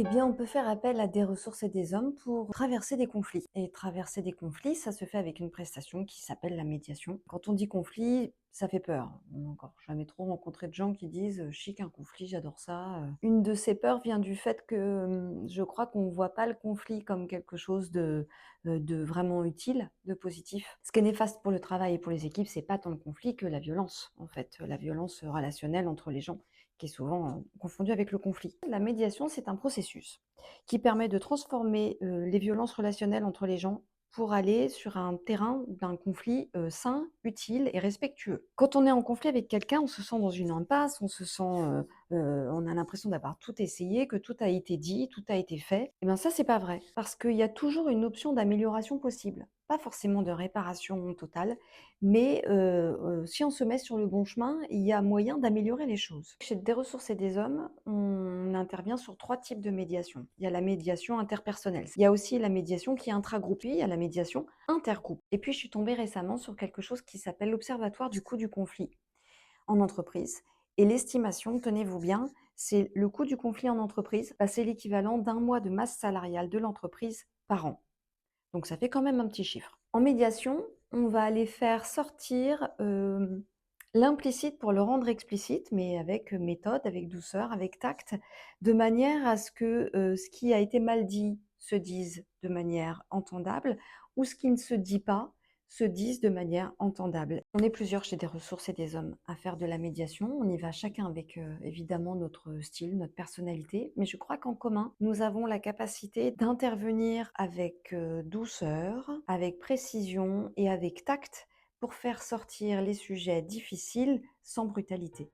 Eh bien, on peut faire appel à des ressources et des hommes pour traverser des conflits. Et traverser des conflits, ça se fait avec une prestation qui s'appelle la médiation. Quand on dit conflit, ça fait peur. On n'a encore jamais trop rencontré de gens qui disent chic, un conflit, j'adore ça. Une de ces peurs vient du fait que je crois qu'on ne voit pas le conflit comme quelque chose de vraiment utile, de positif. Ce qui est néfaste pour le travail et pour les équipes, c'est pas tant le conflit que la violence, en fait, la violence relationnelle entre les gens qui est souvent confondu avec le conflit. La médiation, c'est un processus qui permet de transformer les violences relationnelles entre les gens pour aller sur un terrain d'un conflit sain, utile et respectueux. Quand on est en conflit avec quelqu'un, on se sent dans une impasse, on a l'impression d'avoir tout essayé, que tout a été dit, tout a été fait. Et bien ça, c'est pas vrai, parce qu'il y a toujours une option d'amélioration possible. Pas forcément de réparation totale, mais si on se met sur le bon chemin, il y a moyen d'améliorer les choses. Chez Des ressources et des hommes, on intervient sur 3 types de médiation. Il y a la médiation interpersonnelle. Il y a aussi la médiation qui est intragroupe, il y a la médiation intergroupe. Et puis je suis tombée récemment sur quelque chose qui s'appelle l'observatoire du coût du conflit en entreprise. Et l'estimation, tenez-vous bien, c'est le coût du conflit en entreprise, c'est l'équivalent d'un mois de masse salariale de l'entreprise par an. Donc ça fait quand même un petit chiffre. En médiation, on va aller faire sortir l'implicite pour le rendre explicite, mais avec méthode, avec douceur, avec tact, de manière à ce que ce qui a été mal dit se dise de manière entendable, ou ce qui ne se dit pas se dise de manière entendable. On est plusieurs chez Des ressources et des hommes à faire de la médiation. On y va chacun avec évidemment notre style, notre personnalité, mais je crois qu'en commun, nous avons la capacité d'intervenir avec douceur, avec précision et avec tact pour faire sortir les sujets difficiles sans brutalité.